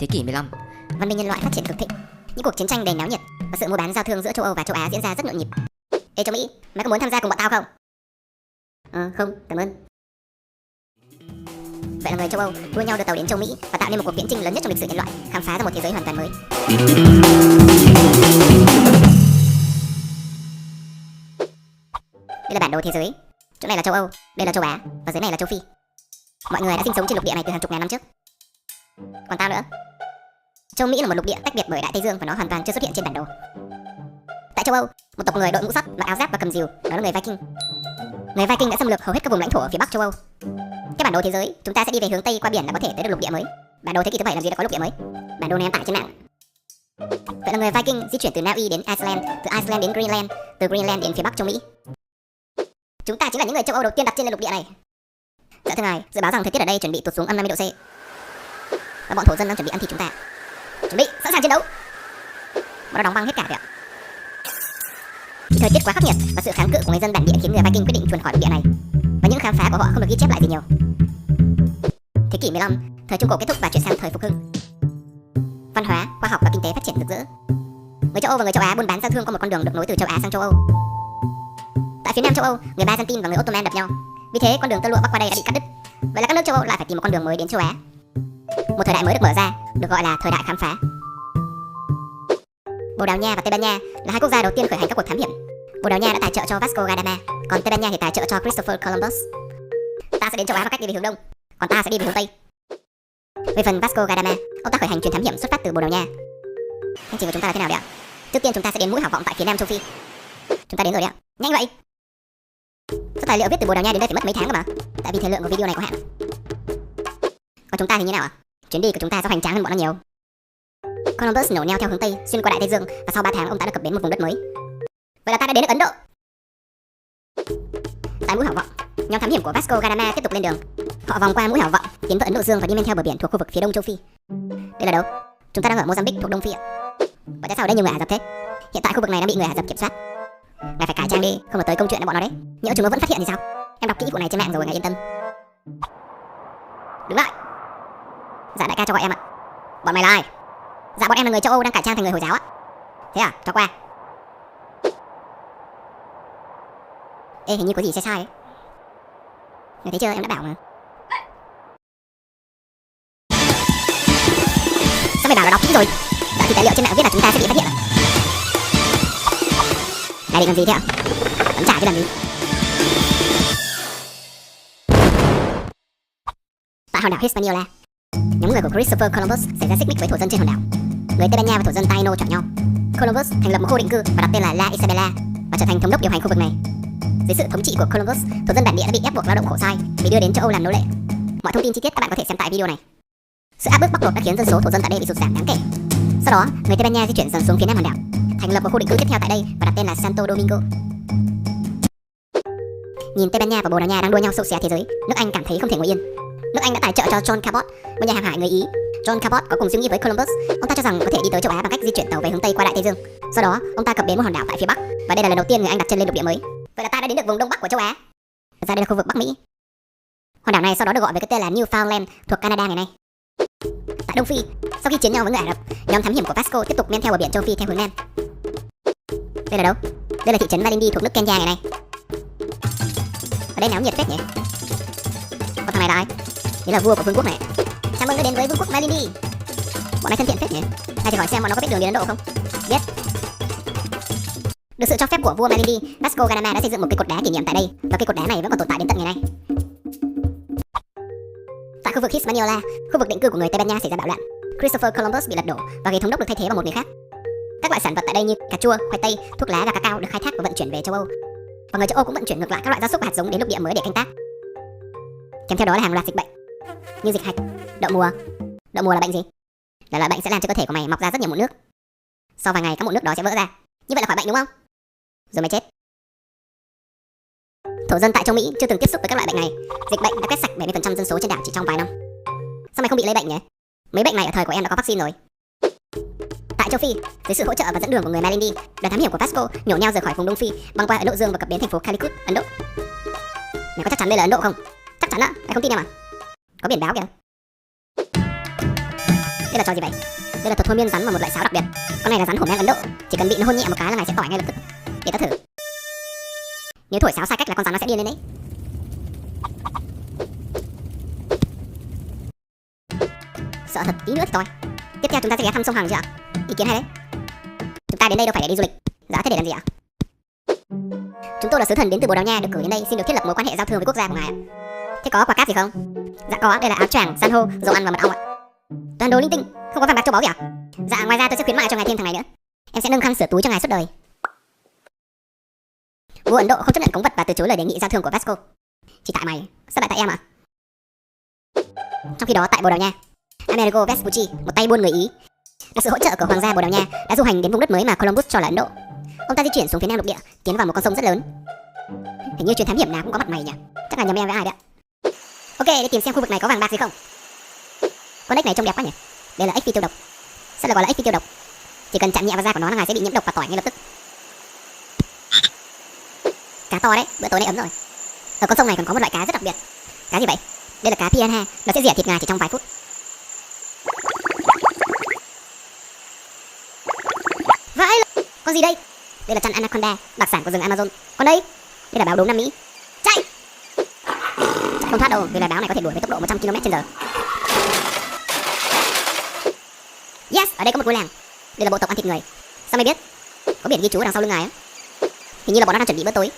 Thế kỷ 15, văn minh nhân loại phát triển cực thịnh. Những cuộc chiến tranh đầy náo nhiệt và sự mua bán giao thương giữa châu Âu và châu Á diễn ra rất nhộn nhịp. Ê châu Mỹ, mày có muốn tham gia cùng bọn tao không? Không, cảm ơn. Vậy là người châu Âu đua nhau đưa tàu đến châu Mỹ và tạo nên một cuộc viễn chinh lớn nhất trong lịch sử nhân loại, khám phá ra một thế giới hoàn toàn mới. Đây là bản đồ thế giới. Chỗ này là châu Âu, đây là châu Á và dưới này là châu Phi. Mọi người đã sinh sống trên lục địa này từ hàng chục ngàn năm trước. Còn tao nữa. Châu Mỹ là một lục địa tách biệt bởi Đại Tây Dương và nó hoàn toàn chưa xuất hiện trên bản đồ. Tại châu Âu, một tộc người đội mũ sắt, mặc áo giáp và cầm rìu, đó là người Viking. Người Viking đã xâm lược hầu hết các vùng lãnh thổ ở phía Bắc châu Âu. Cái bản đồ thế giới, chúng ta sẽ đi về hướng Tây qua biển là có thể tới được lục địa mới. Bản đồ thế kỷ thứ 7 làm gì đã có lục địa mới. Bản đồ này em tải trên mạng. Vậy là người Viking di chuyển từ Na Uy đến Iceland, từ Iceland đến Greenland, từ Greenland đến phía Bắc châu Mỹ. Chúng ta chính là những người châu Âu đầu tiên đặt chân lên lục địa này. Dạ thưa ngài, dự báo rằng thời tiết ở đây chuẩn bị tụt xuống âm 50 độ C. Và bọn thổ dân đang chuẩn bị ăn thịt chúng ta. Chuẩn bị, sẵn sàng chiến đấu. Bọn nó đóng băng hết cả rồi ạ. Thời tiết quá khắc nghiệt và sự kháng cự của người dân bản địa khiến người Viking quyết định chuồn khỏi lục địa này. Và những khám phá của họ không được ghi chép lại gì nhiều. Thế kỷ 15, thời Trung Cổ kết thúc và chuyển sang thời Phục Hưng. Văn hóa, khoa học và kinh tế phát triển rực rỡ. Người châu Âu và người châu Á buôn bán giao thương qua một con đường được nối từ châu Á sang châu Âu. Tại phía nam châu Âu, người Byzantine và người Ottoman đập nhau. Vì thế, con đường tơ lụa bắc qua đây đã bị cắt đứt. Vậy là các nước châu Âu lại phải tìm một con đường mới đến châu Á. Một thời đại mới được mở ra, được gọi là thời đại khám phá. Bồ Đào Nha và Tây Ban Nha là hai quốc gia đầu tiên khởi hành các cuộc thám hiểm. Bồ Đào Nha đã tài trợ cho Vasco da Gama, còn Tây Ban Nha thì tài trợ cho Christopher Columbus. Ta sẽ đến châu Á bằng cách đi về hướng đông, còn ta sẽ đi về hướng tây. Về phần Vasco da Gama, ông ta khởi hành chuyến thám hiểm xuất phát từ Bồ Đào Nha. Hành trình của chúng ta là thế nào đấy ạ? Trước tiên chúng ta sẽ đến mũi Hảo Vọng tại phía nam châu Phi. Chúng ta đến rồi đấy ạ. Nhanh vậy! Số tài liệu viết từ Bồ Đào Nha đến đây phải mất mấy tháng cơ mà, tại vì thời lượng của video này có hạn. Còn chúng ta thì như nào ạ? Chuyến đi của chúng ta sẽ hoành tráng hơn bọn nó nhiều. Columbus nổ neo theo hướng tây, xuyên qua Đại Tây Dương và sau 3 tháng ông ta đã cập bến một vùng đất mới. Vậy là ta đã đến được Ấn Độ. Tại mũi Hảo Vọng, nhóm thám hiểm của Vasco da Gama tiếp tục lên đường. Họ vòng qua mũi Hảo Vọng, tiến vào Ấn Độ Dương và đi men theo bờ biển thuộc khu vực phía đông châu Phi. Đây là đâu? Chúng ta đang ở Mozambique thuộc Đông Phi ạ. Vậy tại sao ở đây nhiều người Ả Rập thế? Hiện tại khu vực này đang bị người Ả Rập kiểm soát. Ngài phải cải trang đi, không là tới công chuyện của bọn nó đấy. Nhỡ chúng nó vẫn phát hiện thì sao? Em đọc kỹ vụ này trên mạng rồi, ngài yên tâm. Đứng lại. Dạ đại ca cho gọi em ạ. Bọn mày là ai? Dạ bọn em là người châu Âu đang cải trang thành người Hồi giáo ạ. Thế à, cho qua. Ê, hình như có gì sai sai ấy. Người thấy chưa, em đã bảo mà. Sao mày bảo là đọc kỹ rồi? Dạ thì tài liệu trên mạng viết là chúng ta sẽ bị phát hiện ạ. Này định làm gì thế ạ? Bắn trả chứ làm gì? Tại hòn đảo Hispaniola, nhóm người của Christopher Columbus xảy ra xích mích với thổ dân trên hòn đảo. Người Tây Ban Nha và thổ dân Taino chọn nhau. Columbus thành lập một khu định cư và đặt tên là La Isabela và trở thành thống đốc điều hành khu vực này. Dưới sự thống trị của Columbus, thổ dân bản địa đã bị ép buộc lao động khổ sai, bị đưa đến châu Âu làm nô lệ. Mọi thông tin chi tiết các bạn có thể xem tại video này. Sự áp bức bóc lột đã khiến dân số thổ dân tại đây bị sụt giảm đáng kể. Sau đó, người Tây Ban Nha di chuyển dần xuống phía nam hòn đảo, thành lập một khu định cư tiếp theo tại đây và đặt tên là Santo Domingo. Nhìn Tây Ban Nha và Bồ Đào Nha đang đua nhau xâu xé thế giới, nước Anh cảm thấy không thể ngồi yên. Nước Anh đã tài trợ cho John Cabot, một nhà hàng hải người Ý. John Cabot có cùng suy nghĩ với Columbus. Ông ta cho rằng có thể đi tới châu Á bằng cách di chuyển tàu về hướng tây qua Đại Tây Dương. Sau đó, ông ta cập bến một hòn đảo tại phía bắc, và đây là lần đầu tiên người Anh đặt chân lên lục địa mới. Vậy là ta đã đến được vùng đông bắc của châu Á. Thật ra đây là khu vực Bắc Mỹ. Hòn đảo này sau đó được gọi với cái tên là Newfoundland thuộc Canada ngày nay. Tại Đông Phi, sau khi chiến nhau với người Ả Rập, nhóm thám hiểm của Vasco tiếp tục men theo bờ biển châu Phi theo hướng nam. Đây là đâu? Đây là thị trấn Malindi thuộc nước Kenya ngày nay. Ở đây náo nhiệt phết nhỉ? Còn thằng này là ai? Đấy là vua của vương quốc này. Chào mừng đã đến với vương quốc Malindi. Bọn này thân thiện phết nhỉ? Hay thử hỏi xem bọn nó có biết đường đến Ấn Độ không? Biết. Được sự cho phép của vua Malindi, Vasco da Gama đã xây dựng một cây cột đá kỷ niệm tại đây, và cây cột đá này vẫn còn tồn tại đến tận ngày nay. Tại khu vực Hispaniola, khu vực định cư của người Tây Ban Nha xảy ra bạo loạn. Christopher Columbus bị lật đổ và ghế thống đốc được thay thế bằng một người khác. Các loại sản vật tại đây như cà chua, khoai tây, thuốc lá và cacao được khai thác và vận chuyển về châu Âu. Và người châu Âu cũng vận chuyển ngược lại các loại gia súc và hạt giống đến lục địa mới để canh tác. Kèm theo đó là hàng loạt dịch bệnh như dịch hạch, đậu mùa. Đậu mùa là bệnh gì? Là loại bệnh sẽ làm cho cơ thể của mày mọc ra rất nhiều mụn nước. Sau vài ngày các mụn nước đó sẽ vỡ ra. Như vậy là khỏi bệnh đúng không? Rồi mày chết. Thổ dân tại châu Mỹ chưa từng tiếp xúc với các loại bệnh này. Dịch bệnh đã quét sạch 70% dân số trên đảo chỉ trong vài năm. Sao mày không bị lây bệnh nhỉ? Mấy bệnh này ở thời của em đã có vaccine rồi. Tại châu Phi, dưới sự hỗ trợ và dẫn đường của người Malindi, đoàn thám hiểm của Vasco nhổ nhao rời khỏi vùng Đông Phi, băng qua Ấn Độ Dương và cập bến thành phố Calicut, Ấn Độ. Mày có chắc chắn đây là Ấn Độ không? Chắc chắn ạ, mày không tin em à? Có biển báo kìa. Đây là trò gì vậy? Đây là thuật thôi miên rắn và một loại sáo đặc biệt. Con này là rắn hổ mang Ấn Độ, chỉ cần bị nó hôn nhẹ một cái là ngài sẽ tỏi ngay lập tức. Để ta thử. Nếu thổi sáo sai cách là con rắn nó sẽ điên lên đấy. Sợ thật, tí nữa thì toi. Tiếp theo chúng ta sẽ ghé thăm sông Hằng chưa ạ? Ý kiến hay đấy. Chúng ta đến đây đâu phải để đi du lịch. Dạ thế để làm gì ạ? Chúng tôi là sứ thần đến từ Bồ Đào Nha, được cử đến đây xin được thiết lập mối quan hệ giao thương với quốc gia của ngài ạ. Thế có quà cáp gì không? Dạ có, đây là áo choàng, san hô, dầu ăn và mật ong ạ. Toàn đồ linh tinh, không có vàng bạc châu báu gì ạ? Dạ ngoài ra tôi sẽ khuyến mại cho ngài thêm thằng này nữa. Em sẽ nâng khăn sửa túi cho ngài suốt đời. Vua Ấn Độ không chấp nhận cống vật và từ chối lời đề nghị giao thương của Vasco. Chỉ tại mày, sao lại tại em ạ? Trong khi đó tại Bồ Đào Nha, Amerigo Vespucci, một tay buôn người Ý, được sự hỗ trợ của hoàng gia Bồ Đào Nha, đã du hành đến vùng đất mới mà Columbus cho là Ấn Độ. Ông ta di chuyển xuống phía nam lục địa, tiến vào một con sông rất lớn. Hình như chuyến thám hiểm nào cũng có mặt mày nhỉ? Chắc là nhầm em với ai đấy ạ? Ok, để tìm xem khu vực này có vàng bạc gì không. Con ếch này trông đẹp quá nhỉ? Đây là ếch phi tiêu độc. Sao lại gọi là ếch phi tiêu độc? Chỉ cần chạm nhẹ vào da của nó là ngài sẽ bị nhiễm độc và tỏi ngay lập tức. Cá to đấy, bữa tối nay ấm rồi. Ở con sông này còn có một loại cá rất đặc biệt. Cá gì vậy? Đây là cá piranha, nó sẽ rỉa thịt ngài chỉ trong vài phút. Vãi, con gì đây? Đây là chăn anaconda, đặc sản của rừng Amazon. Còn đây là báo đốm Nam Mỹ. Chạy! Chắc không thoát đâu, vì là báo này có thể đuổi với tốc độ 100 km/h. Yes, ở đây có một ngôi làng. Đây là bộ tộc ăn thịt người. Sao mày biết? Có biển ghi chú ở đằng sau lưng ngài á. Hình như là bọn nó đang chuẩn bị bữa tối.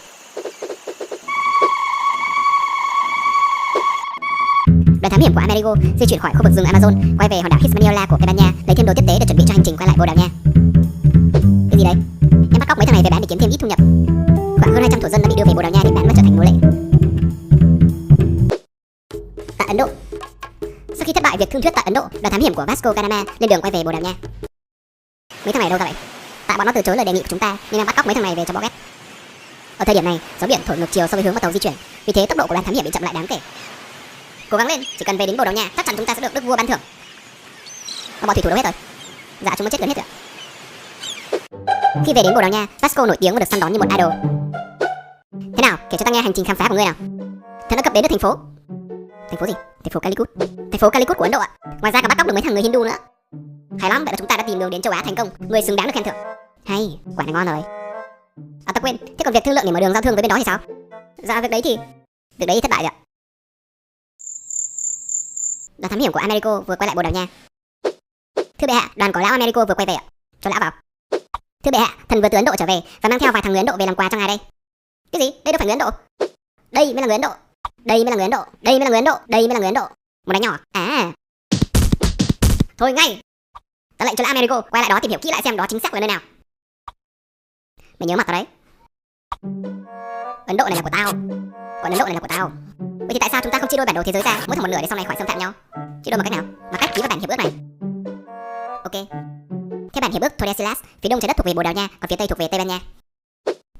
Đoàn thám hiểm của Amerigo di chuyển khỏi khu vực rừng Amazon, quay về hòn đảo Hispaniola của Tây Ban Nha, lấy thêm đồ tiếp tế để chuẩn bị cho hành trình quay lại Bồ Đào Nha. Cái gì đấy? Em bắt cóc mấy thằng này về bán để kiếm thêm ít thu nhập. Khoảng hơn 200 thổ dân đã bị đưa về Bồ Đào Nha để bán và trở thành nô lệ. Tại Ấn Độ, sau khi thất bại việc thương thuyết tại Ấn Độ, đoàn thám hiểm của Vasco da Gama lên đường quay về Bồ Đào Nha. Mấy thằng này đâu ra vậy? Tại bọn nó từ chối lời đề nghị của chúng ta nên em bắt cóc mấy thằng này về cho bó ghét. Ở thời điểm này, gió biển thổi ngược chiều so với hướng mà tàu di chuyển, vì thế tốc độ của đoàn thám hiểm bị chậm lại đáng kể. Cố gắng lên, chỉ cần về đến Bồ Đào Nha, chắc chắn chúng ta sẽ được đức vua ban thưởng. Mà bọn thủy thủ đâu hết rồi? Dạ chúng nó chết gần hết rồi. Khi về đến Bồ Đào Nha, Vasco nổi tiếng và được săn đón như một idol. Thế nào, kể cho ta nghe hành trình khám phá của ngươi nào. Thế nó cập đến được thành phố. Thành phố gì? Thành phố Calicut. Thành phố Calicut của Ấn Độ ạ. Ngoài ra còn bắt cóc được mấy thằng người Hindu nữa. Hay lắm, vậy là chúng ta đã tìm đường đến châu Á thành công. Người xứng đáng được khen thưởng. Hay, quả này ngon rồi. À ta quên, thế còn việc thương lượng để mở đường giao thương với bên đó thì sao? Dạ việc đấy thất bại rồi ạ. Đoàn thám hiểm của Amerigo vừa quay lại Bồ Đào Nha. Thưa bệ hạ, đoàn của lão Amerigo vừa quay về ạ. Cho lão vào. Thưa bệ hạ, thần vừa từ Ấn Độ trở về và mang theo vài thằng người Ấn Độ về làm quà cho ngài đây. Cái gì? Đây đâu phải người Ấn Độ. Đây mới là người Ấn Độ. Đây mới là người Ấn Độ. Đây mới là người Ấn Độ. Đây mới là người Ấn Độ. Một đánh nhỏ à? Thôi ngay. Ta lệnh cho lão Amerigo quay lại đó tìm hiểu kỹ lại xem đó chính xác là nơi nào. Mày nhớ mặt tao đấy. Ấn Độ này là của tao. Còn Ấn Độ này là của tao. Vậy thì tại sao chúng ta không chia đôi bản đồ thế giới ra, mỗi thằng một nửa để sau này khỏi xâm phạm nhau? Chia đôi bằng cách nào? Bằng cách ký vào bản hiệp ước này. Ok. Theo bản hiệp ước Tordesillas, phía đông trái đất thuộc về Bồ Đào Nha, còn phía tây thuộc về Tây Ban Nha.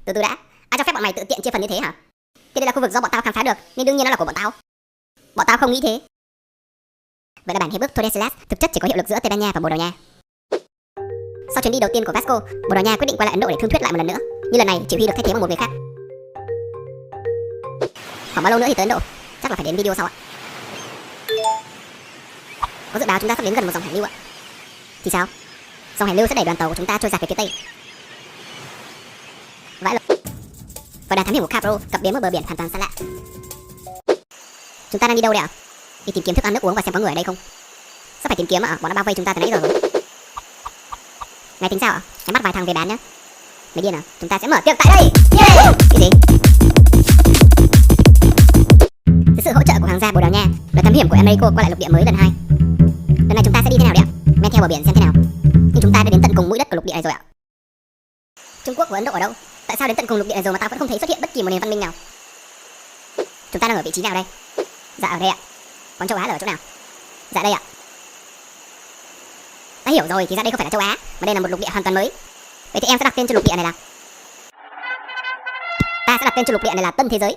Từ từ đã, ai cho phép bọn mày tự tiện chia phần như thế hả? Thì đây là khu vực do bọn tao khám phá được, nên đương nhiên nó là của bọn tao. Bọn tao không nghĩ thế. Vậy là bản hiệp ước Tordesillas thực chất chỉ có hiệu lực giữa Tây Ban Nha và Bồ Đào Nha. Sau chuyến đi đầu tiên của Vasco, Bồ Đào Nha quyết định quay lại Ấn Độ để thương thuyết lại một lần nữa. Nhưng lần này chỉ huy được thay thế bằng một người khác. Khoảng bao lâu nữa thì tới Ấn Độ? Chắc là phải đến video sau ạ. Có dự báo chúng ta sắp đến gần một dòng hải lưu ạ. Thì sao? Dòng hải lưu sẽ đẩy đoàn tàu của chúng ta trôi dạt về phía tây. Vãi lộn. Và đoàn thám hiểm của Capro cập bến một bờ biển hoàn toàn xa lạ. Chúng ta đang đi đâu đây ạ? Đi tìm kiếm thức ăn nước uống và xem có người ở đây không. Sao phải tìm kiếm ạ? Bọn nó bao vây chúng ta từ nãy giờ rồi. Ngài tính sao ạ? Em bắt vài thằng về bán nhá. Mấy điên à? Chúng ta sẽ mở tiệc tại đây. Yeah! Cái gì? Với sự hỗ trợ của hoàng gia Bồ Đào Nha, đoàn thám hiểm của Amerigo quay lại lục địa mới lần 2. Lần này chúng ta sẽ đi thế nào đấy ạ? Men theo bờ biển xem thế nào. Nhưng chúng ta đã đến tận cùng mũi đất của lục địa này rồi ạ. Trung Quốc và Ấn Độ ở đâu? Tại sao đến tận cùng lục địa này rồi mà ta vẫn không thấy xuất hiện bất kỳ một nền văn minh nào? Chúng ta đang ở vị trí nào đây? Dạ ở đây ạ. Còn châu Á là ở chỗ nào? Dạ đây ạ. Ta hiểu rồi, thì ra đây không phải là châu Á, mà đây là một lục địa hoàn toàn mới. Vậy thì em sẽ đặt tên cho lục địa này là... Ta sẽ đặt tên cho lục địa này là Tân Thế Giới.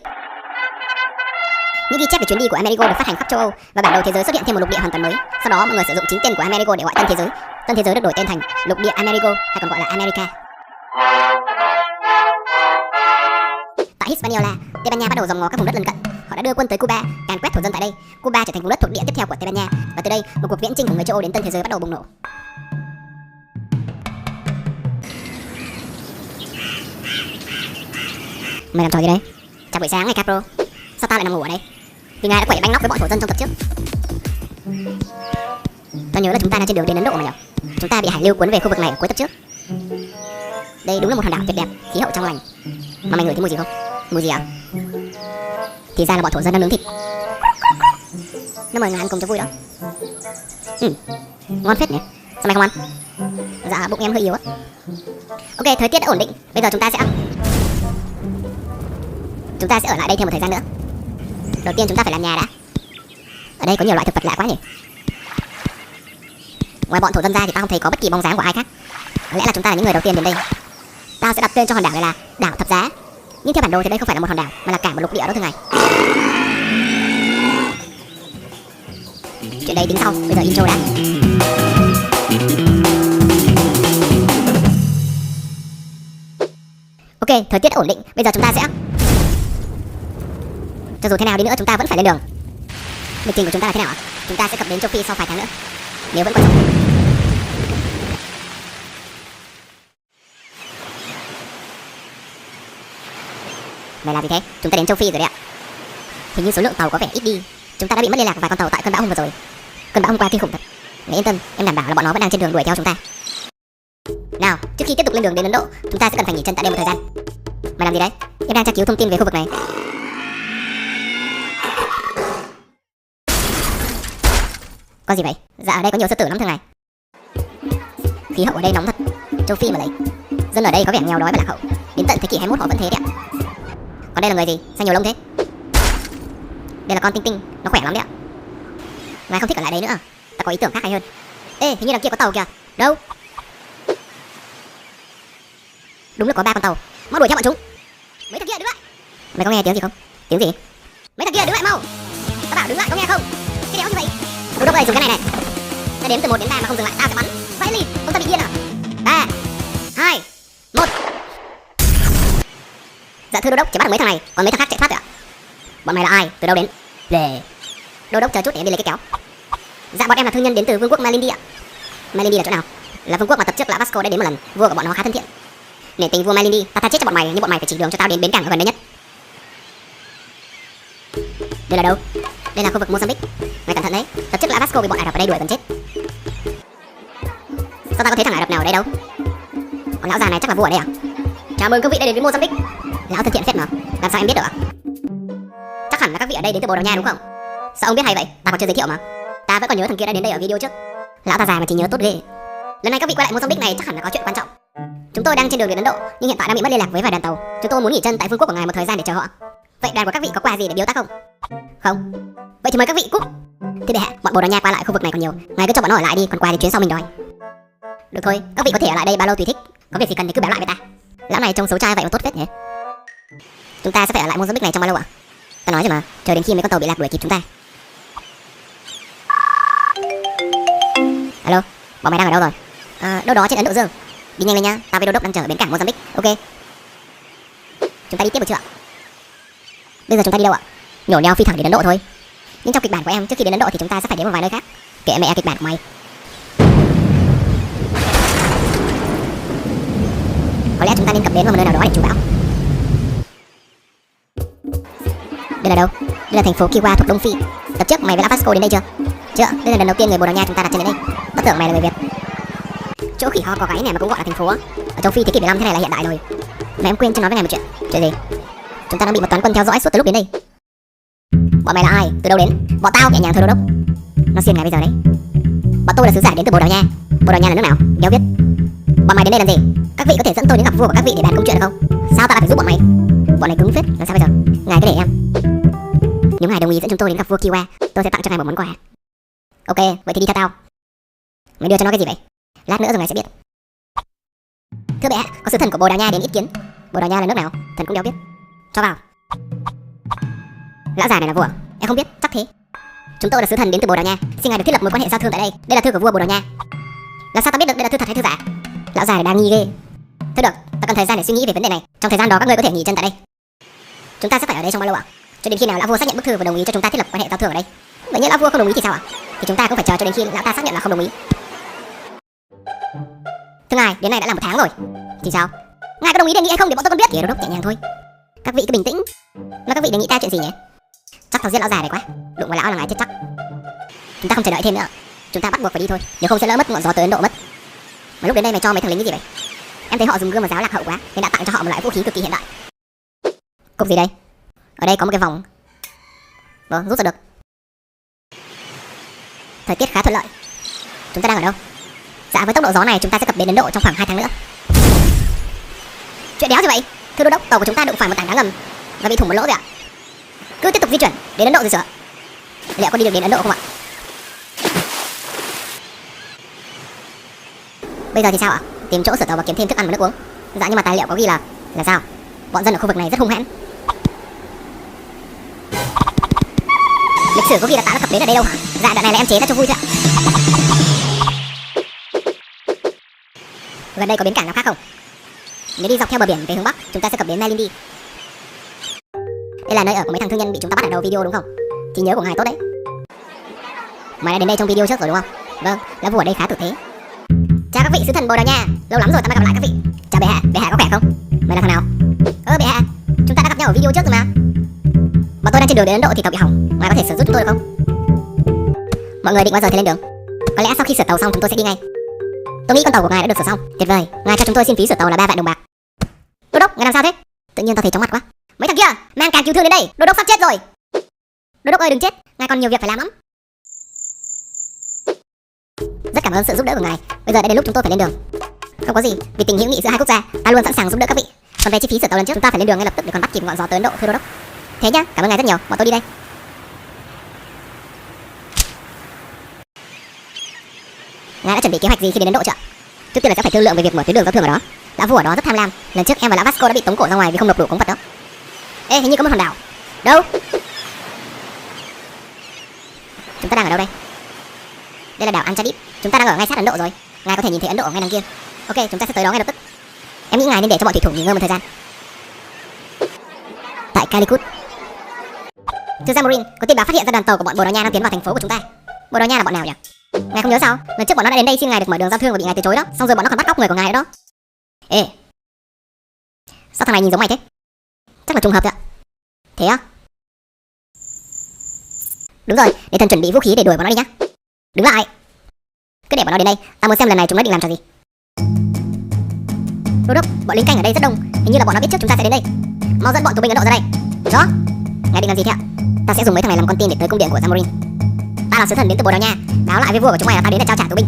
Những ghi chép về chuyến đi của Amerigo được phát hành khắp châu Âu và bản đồ thế giới xuất hiện thêm một lục địa hoàn toàn mới. Sau đó mọi người sử dụng chính tên của Amerigo để gọi Tân Thế Giới. Tân Thế Giới được đổi tên thành lục địa Amerigo hay còn gọi là America. Tại Hispaniola, Tây Ban Nha bắt đầu dòm ngó các vùng đất lân cận. Họ đã đưa quân tới Cuba, càn quét thổ dân tại đây. Cuba trở thành vùng đất thuộc địa tiếp theo của Tây Ban Nha, và từ đây một cuộc viễn chinh của người châu Âu đến tân thế giới bắt đầu bùng nổ. Mày làm trò gì đấy? Chào buổi sáng ngày Capro. Sao tao lại nằm ngủ ở đây? Vì ngài đã quậy bánh nóc với bọn thổ dân trong tập trước. Tao nhớ là chúng ta đang trên đường đến Ấn Độ mà nhỉ? Chúng ta bị hải lưu cuốn về khu vực này ở cuối tập trước. Đây đúng là một hòn đảo tuyệt đẹp, khí hậu trong lành. Mà mày ngửi thấy mùi gì không? Mùi gì à? Thì ra là bọn thổ dân đang nướng thịt. Nó mời ngài ăn cùng cho vui đó. Ngon phết nhỉ? Sao mày không ăn? Dạ bụng em hơi yếu á. Ok, thời tiết đã ổn định. Bây giờ chúng ta sẽ ở lại đây thêm một thời gian nữa. Đầu tiên chúng ta phải làm nhà đã. Ở đây có nhiều loại thực vật lạ quá nhỉ. Ngoài bọn thổ dân ra thì tao không thấy có bất kỳ bóng dáng của ai khác. Có lẽ là chúng ta là những người đầu tiên đến đây. Tao sẽ đặt tên cho hòn đảo này là đảo Thập Giá. Nhưng theo bản đồ thì đây không phải là một hòn đảo mà là cả một lục địa đó thưa ngài. Chuyện đây tính sau, bây giờ intro đã. Ok, thời tiết đã ổn định, bây giờ chúng ta sẽ... Cho dù thế nào đi nữa chúng ta vẫn phải lên đường. Lịch trình của chúng ta là thế nào ạ? Chúng ta sẽ cập đến châu Phi sau vài tháng nữa, nếu vẫn còn sống. Mày làm gì thế? Chúng ta đến châu Phi rồi đấy ạ. Hình như số lượng tàu có vẻ ít đi. Chúng ta đã bị mất liên lạc vài con tàu tại cơn bão hôm vừa rồi. Cơn bão hôm qua kinh khủng thật. Mày yên tâm, em đảm bảo là bọn nó vẫn đang trên đường đuổi theo chúng ta. Nào, trước khi tiếp tục lên đường đến Ấn Độ, chúng ta sẽ cần phải nghỉ chân tại đây một thời gian. Mày làm gì đấy? Em đang tra cứu thông tin về khu vực này. Có gì vậy? Dạ ở đây có nhiều sư tử lắm thưa ngài. Khí hậu ở đây nóng thật. Châu Phi mà lấy. Dân ở đây có vẻ nghèo đói và lạc hậu. Đến tận thế kỷ 21 họ vẫn thế đấy ạ. Còn đây là người gì? Sao nhiều lông thế? Đây là con Tinh Tinh, nó khỏe lắm đấy ạ. Ngài không thích ở lại đấy nữa à? Ta có ý tưởng khác hay hơn. Ê, hình như đằng kia có tàu kìa. Đâu? Đúng là có 3 con tàu. Mau đuổi theo bọn chúng. Mấy thằng kia đứng lại. Mày có nghe tiếng gì không? Tiếng gì? Mấy thằng kia đứng lại mau. Ta bảo đứng lại có nghe không? Cái đéo như vậy. Đô đốc ơi, dùng cái này này. Ta đếm từ 1 đến 3 mà không dừng lại, tao sẽ bắn. Vãi lì, ông ta bị điên à? 3, 2, 1. Dạ thưa đô đốc, chỉ bắt được mấy thằng này, còn mấy thằng khác chạy thoát rồi ạ. Bọn mày là ai? Từ đâu đến? Lề. Đô đốc chờ chút để em đi lấy cái kéo. Dạ bọn em là thương nhân đến từ vương quốc Malindi ạ. Malindi là chỗ nào? Là vương quốc mà tập trước là Vasco đã đến một lần. Vua của bọn nó khá thân thiện. Nể tình vua Malindi, ta tha chết cho bọn mày, nhưng bọn mày phải chỉ đường cho tao đến bến cảng ở gần đây nhất. Đây là đâu? Đây là khu vực Mozambique. Mày cẩn thận đấy, tập trước là Vasco bị bọn Ả Rập ở đây đuổi gần chết. Sao ta có thấy thằng Ả Rập nào ở đây đâu? Còn lão già này chắc là vua ở đây à? Chào mừng các vị đã đến với Mozambique. Lão thân thiện phết mà, làm sao em biết được ạ? Chắc hẳn là các vị ở đây đến từ Bồ Đào Nha đúng không? Sao ông biết hay vậy? Ta còn chưa giới thiệu mà. Ta vẫn còn nhớ thằng kia đã đến đây ở video trước. Lão ta già mà chỉ nhớ tốt ghê. Lần này các vị quay lại Mozambique này chắc hẳn là có chuyện quan trọng. Chúng tôi đang trên đường đến Ấn Độ, nhưng hiện tại đang bị mất liên lạc với vài đoàn tàu. Chúng tôi muốn nghỉ chân tại vương quốc của ngài một thời gian để chờ họ. Vậy đoàn của các vị có quà gì để biếu ta không? Không. Vậy thì mời các vị cút. Thế bệ hạ, bọn Bồ Đào Nha qua lại khu vực này còn nhiều, ngài cứ cho bọn nó ở lại đi, còn quà thì chuyến sau mình đòi. Được thôi, các vị có thể ở lại đây bao lâu tùy thích. Có việc gì cần thì cứ báo lại với ta. Lão này trông xấu trai vậy mà tốt phết nhỉ. Chúng ta sẽ phải ở lại Mozambique này trong bao lâu ạ? Ta nói rồi mà, chờ đến khi mấy con tàu bị lạc đuổi kịp chúng ta. Alo, bọn mày đang ở đâu rồi? Đâu đó trên Ấn Độ Dương. Đi nhanh lên nhá, tao với đô đốc đang chờ ở bến cảng Mozambique. Ok. Chúng ta đi tiếp được chưa ạ? Bây giờ chúng ta đi đâu ạ? Nhổ nheo phi thẳng đến Ấn Độ thôi. Nhưng trong kịch bản của em, trước khi đến Ấn Độ thì chúng ta sẽ phải đến một vài nơi khác. Kệ mẹ kịch bản của mày. Có lẽ chúng ta nên cập bến vào một nơi nào đó để trú bão. Đây là đâu? Đây là thành phố Kiwa thuộc Đông Phi. Tập trước mày với Vasco đến đây chưa? Chưa, đây là lần đầu tiên người Bồ Đào Nha chúng ta đặt chân đến đây. Ta tưởng mày là người Việt. Chỗ khỉ ho có gáy này mà cũng gọi là thành phố á. Ở châu Phi thế kỷ 15 thế này là hiện đại rồi. Mà em quên chưa nói với ngài một chuyện. Chuyện gì? Chúng ta đang bị một toán quân theo dõi suốt từ lúc đến đây. Bọn mày là ai? Từ đâu đến? Bọn tao nhẹ nhàng thưa đô đốc. Nó xiên ngài bây giờ đấy. Bọn tôi là sứ giả đến từ Bồ Đào Nha. Bồ Đào Nha là nước nào? Đéo biết. Bọn mày đến đây làm gì? Các vị có thể dẫn tôi đến gặp vua của các vị để bàn công chuyện được không? Sao ta lại phải giúp bọn mày? Bọn này cứng phết, làm sao bây giờ? Ngài cứ để em. Nếu ngài đồng ý dẫn chúng tôi đến gặp vua Kiwa, tôi sẽ tặng cho ngài một món quà. Ok, vậy thì đi theo tao. Mày đưa cho nó cái gì vậy? Lát nữa rồi ngài sẽ biết. Thưa bệ hạ, có sứ thần của Bồ Đào Nha đến ý kiến. Bồ Đào Nha là nước nào? Thần cũng đéo biết. Cho vào. Lão già này là vua à? Em không biết, chắc thế. Chúng tôi là sứ thần đến từ Bồ Đào Nha, xin ngài được thiết lập mối quan hệ giao thương tại đây. Đây là thư của vua Bồ Đào Nha. Làm sao ta biết được đây là thư thật hay thư giả? Lão già này đang nghi ghê. Thôi được, ta cần thời gian để suy nghĩ về vấn đề này. Trong thời gian đó các ngươi có thể nghỉ chân tại đây. Chúng ta sẽ phải ở đây trong bao lâu ạ? cho đến khi nào lão vua xác nhận bức thư và đồng ý cho chúng ta thiết lập quan hệ giao thương ở đây. Vậy như lão vua không đồng ý thì sao ạ? Thì chúng ta cũng phải chờ cho đến khi lão ta xác nhận là không đồng ý. Thưa ngài, đến nay đã là 1 tháng rồi. Thì sao? Ngài có đồng ý đề nghị hay không để bọn tôi còn biết? Thì đô đốc nhẹ nhàng thôi. Các vị cứ bình tĩnh. Mà các vị đề nghị ta chuyện gì nhỉ? Chắc thằng giết lão già này quá. Đụng vào lão là ngài chết chắc. Chúng ta không chờ đợi thêm nữa. Chúng ta bắt buộc phải đi thôi. Nếu không sẽ lỡ mất ngọn gió tới Ấn Độ mất. Mà lúc đến đây mày cho mấy thằng lính cái gì vậy? Em thấy họ dùng gươm và giáo lạc hậu quá nên đã tặng cho họ một loại vũ khí cực kỳ hiện đại. Cục gì đây? Ở đây có một cái vòng. Vâng, rút ra được. Thời tiết khá thuận lợi. Chúng ta đang ở đâu? Dạ với tốc độ gió này chúng ta sẽ cập đến Ấn Độ trong khoảng 2 tháng nữa. Chuyện đéo gì vậy? Thưa đô đốc, tàu của chúng ta đụng phải một tảng đá ngầm và bị thủng một lỗ rồi ạ. Cứ tiếp tục di chuyển đến Ấn Độ rồi sửa. Liệu có đi được đến Ấn Độ không ạ? Bây giờ thì sao ạ? Tìm chỗ sửa tàu và kiếm thêm thức ăn và nước uống. Dạ nhưng mà tài liệu có ghi là sao? Bọn dân ở khu vực này rất hung hãn. Lịch sử có ghi là ta đã cập đến ở đây đâu hả? Dạ đoạn này là em chế ra cho vui thôi ạ. Gần đây có bến cảng nào khác không? Nếu đi dọc theo bờ biển về hướng bắc, chúng ta sẽ cập đến Melindi. Đây là nơi ở của mấy thằng thương nhân bị chúng ta bắt ở đầu video đúng không? Trí nhớ của ngài tốt đấy. Mày đã đến đây trong video trước rồi đúng không? Vâng, lão vua ở đây khá tử thế. Chào các vị sứ thần Bồ Đào Nha, lâu lắm rồi ta mới gặp lại các vị. Chào bệ hạ có khỏe không? Mày là thằng nào? Bệ hạ, chúng ta đã gặp nhau ở video trước rồi mà. Bọn tôi đang trên đường đến Ấn Độ thì tàu bị hỏng, ngài có thể sửa giúp chúng tôi được không? Mọi người định bao giờ thì lên đường? Có lẽ sau khi sửa tàu xong chúng tôi sẽ đi ngay. Tôi nghĩ con tàu của ngài đã được sửa xong, tuyệt vời. Ngài cho chúng tôi xin phí sửa tàu là 3 vạn đồng bạc. Đô đốc, ngài làm sao thế? Tự nhiên tao thấy chóng mặt quá. Mấy thằng kia, mang càn cứu thương đến đây, đô đốc sắp chết rồi. Đô đốc ơi đừng chết, ngài còn nhiều việc phải làm lắm. Rất cảm ơn sự giúp đỡ của ngài. Bây giờ đã đến lúc chúng tôi phải lên đường. Không có gì, vì tình hữu nghị giữa hai quốc gia, ta luôn sẵn sàng giúp đỡ các vị. Còn về chi phí sửa tàu lần trước, chúng ta phải lên đường ngay lập tức để còn bắt kịp ngọn gió tới Ấn Độ, thưa đô đốc. Thế nhá, cảm ơn ngài rất nhiều. Bọn tôi đi đây. Ngài đã chuẩn bị kế hoạch gì khi đến Ấn Độ chưa? Trước tiên là sẽ phải thương lượng về việc mở tuyến đường giao thương ở đó. Lão vua ở đó rất tham lam. Lần trước em và lão Vasco đã bị tống cổ ra ngoài vì không nộp đủ cống vật đó. Ê, hình như có một hòn đảo. Đâu? Chúng ta đang ở đâu đây? Đây là đảo Anchadit. Chúng ta đang ở ngay sát Ấn Độ rồi. Ngài có thể nhìn thấy Ấn Độ ở ngay đằng kia. Ok, chúng ta sẽ tới đó ngay lập tức. Em nghĩ ngài nên để cho bọn thủy thủ nghỉ ngơi một thời gian. Tại Calicut. Thưa Zamorin, có tin báo phát hiện ra đoàn tàu của bọn Bồ Đào Nha đang tiến vào thành phố của chúng ta. Bồ Đào Nha là bọn nào nhỉ? Ngài không nhớ sao? Lần trước bọn nó đã đến đây xin ngài được mở đường giao thương và bị ngài từ chối đó. Xong rồi bọn nó còn bắt cóc người của ngài nữa đó. Ê, sao thằng này nhìn giống mày thế? Chắc là trùng hợp thôi ạ. Thế á? Đúng rồi, để thần chuẩn bị vũ khí để đuổi bọn nó đi nhá. Đứng lại. Cứ để bọn nó đến đây, ta muốn xem lần này chúng nó định làm trò gì. Đô đốc, bọn lính canh ở đây rất đông, hình như là bọn nó biết trước chúng ta sẽ đến đây. Mau dẫn bọn tù binh Ấn Độ ra đây. Rõ. Ngài định làm gì thế ạ? Ta sẽ dùng mấy thằng này làm con tin để tới cung điện của Zamorin. Ta là sứ thần đến từ Bồ Đào Nha, báo lại với vua của chúng mày là ta đến để trao trả tù binh.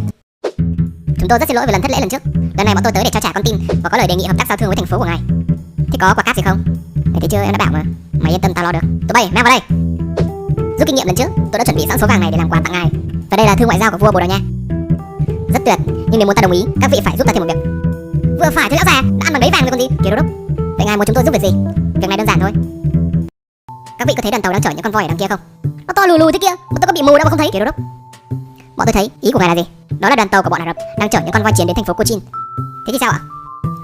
Chúng tôi rất xin lỗi về lần thất lễ lần trước. Lần này bọn tôi tới để trao trả con tin và có lời đề nghị hợp tác giao thương với thành phố của ngài. Thế có quả cáp gì không? Mày thấy chưa, em đã bảo mà. Mày yên tâm, tao lo được. Tụi bay mang vào đây. Rút kinh nghiệm lần trước, tôi đã chuẩn bị sẵn số vàng này để làm quà tặng ngài. Và đây là thư ngoại giao của vua Bồ Đào Nha. Rất tuyệt, nhưng nếu muốn ta đồng ý, các vị phải giúp ta thêm một việc. Vừa phải thế lão già, đã ăn bằng đấy vàng rồi còn gì? Kìa đô đốc. Vậy ngài muốn chúng tôi giúp việc gì? Việc này đơn giản thôi. Các vị có thấy đoàn tàu đang chở những con voi ở đằng kia không? Nó to lù lù thế kia, bọn tôi có bị mù đâu mà không thấy. Kìa đô đốc. Bọn tôi thấy, ý của ngài là gì? Đó là đoàn tàu của bọn Ả Rập đang chở những con voi chiến đến thành phố Cochin. Thế thì sao ạ?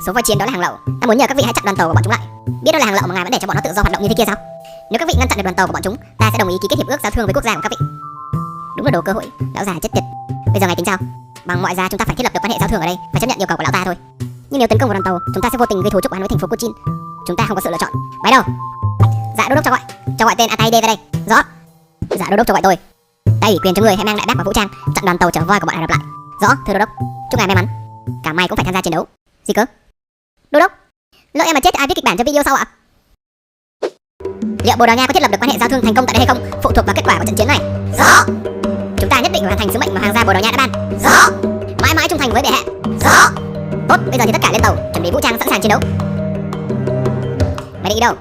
Số voi chiến đó là hàng lậu. Ta muốn nhờ các vị hãy chặn đoàn tàu của bọn chúng lại. Biết đó là hàng lậu mà ngài vẫn để cho bọn nó tự do hoạt động như thế kia sao? Nếu các vị ngăn chặn được đoàn tàu của bọn chúng, ta sẽ đồng ý ký kết hiệp ước giao thương với quốc gia của các vị. Đúng là đồ cơ hội, lão già chết tiệt. Bây giờ ngài tính sao? Bằng mọi giá chúng ta phải thiết lập được quan hệ giao thương ở đây, phải chấp nhận yêu cầu của lão ta thôi. Nhưng nếu tấn công vào đoàn tàu, chúng ta sẽ vô tình gây thù chuốc oán với thành phố Cochin. Chúng ta không có sự lựa chọn. Máy đâu? Dạ đô đốc cho gọi tên Ataide ra đây. Rõ. Dạ đô đốc cho gọi tôi. Ta ủy quyền cho người hãy mang đại bác và vũ trang chặn đoàn tàu chở voi của bọn Ả Rập lại. Rõ, thưa đô đốc. Chúc ngài may mắn. Cả mày cũng phải tham gia chiến đấu. Gì cơ? Đô đốc, lỡ em mà chết ai viết kịch bản cho video sau ạ? Liệu Bồ Đào Nha có thiết lập được quan hệ giao thương thành công tại đây hay không phụ thuộc vào kết quả của trận chiến này. Rõ. Chúng ta nhất định phải hoàn thành sứ mệnh mà hoàng gia Bồ Đào Nha đã ban. Rõ. Mãi mãi trung thành với bệ hạ. Rõ. Tốt, bây giờ thì tất cả lên tàu, chuẩn bị vũ trang sẵn sàng chiến đấu. Mày đi đâu?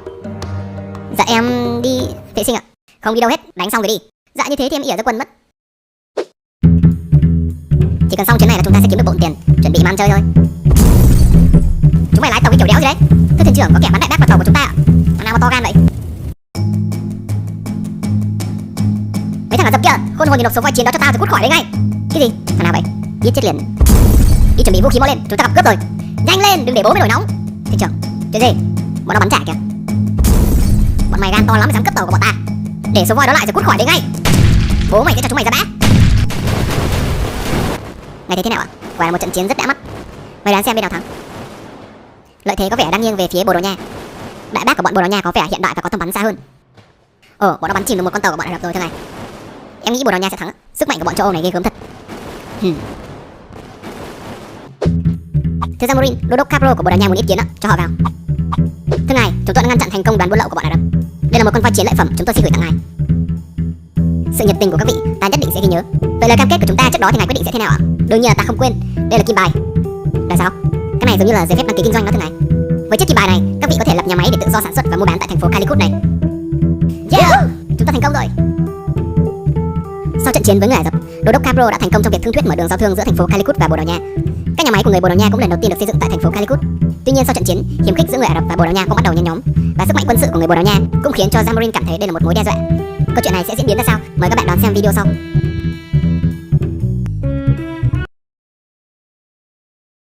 Dạ em đi vệ sinh ạ. Không đi đâu hết, đánh xong rồi đi. Dạ như thế thì em ỉa ra quân mất. Chỉ cần xong chuyến này là chúng ta sẽ kiếm được bộn tiền, chuẩn bị mà ăn chơi thôi. Chúng mày lái tàu cái kiểu đéo gì đấy? Thưa thuyền trưởng, có kẻ bắn đại bác vào tàu của chúng ta ạ. Thằng nào mà to gan vậy? Mấy thằng là dập kia, khôn hồn thì nộp số voi chiến đó cho tao rồi cút khỏi đấy ngay. Cái gì? Thằng nào vậy? Giết chết liền. Đi chuẩn bị vũ khí mau lên, chúng ta gặp cướp rồi. Nhanh lên, đừng để bố mày nổi nóng. Thuyền trưởng, chuyện gì? Bọn nó bắn trả kìa. Bọn mày gan to lắm mới dám cướp tàu của bọn ta. Để số voi đó lại rồi cút khỏi đây ngay. Bố mày sẽ cho chúng mày ra bã. Mày thấy thế nào ạ? Quả là một trận chiến rất đã mắt. Mày đoán xem bên nào thắng. Lợi thế có vẻ đang nghiêng về phía Bồ Đào Nha. Đại bác của bọn Bồ Đào Nha có vẻ hiện đại và có tầm bắn xa hơn. Bọn nó bắn chìm được một con tàu của bọn Ả Rập rồi thế này. Em nghĩ Bồ Đào Nha sẽ thắng. Sức mạnh của bọn châu Âu này ghê gớm thật. Thưa Zamorin, đô đốc Capro của Bồ Đào Nha muốn ý kiến ạ, cho họ vào. Thưa ngài, chúng tôi đã ngăn chặn thành công đoàn buôn lậu của bọn Ả Rập. Đây là một con voi chiến lợi phẩm, chúng tôi xin gửi tặng ngài. Sự nhiệt tình của các vị, ta nhất định sẽ ghi nhớ. Vậy lời cam kết của chúng ta trước đó thì ngài quyết định sẽ thế nào ạ? Đương nhiên là ta không quên. Đây là kim bài. Là sao? Cái này giống như là giấy phép đăng ký kinh doanh đó thưa ngài. Với chiếc kim bài này, các vị có thể lập nhà máy để tự do sản xuất và mua bán tại thành phố Calicut này. Yeah! Chúng ta thành công rồi. Sau trận chiến với người Ả Rập, đô đốc Capro đã thành công trong việc thương thuyết mở đường giao thương giữa thành phố Calicut và Bồ Đào Nha. Các nhà máy của người Bồ Đào Nha cũng lần đầu tiên được xây dựng tại thành phố Calicut. Tuy nhiên sau trận chiến, hiềm khích giữa người Ả Rập và Bồ Đào Nha cũng bắt đầu nhen nhóm, và sức mạnh quân sự của người Bồ Đào Nha cũng khiến cho Zamorin cảm thấy đây là một mối đe dọa. Câu chuyện này sẽ diễn biến ra sao? Mời các bạn đón xem video sau.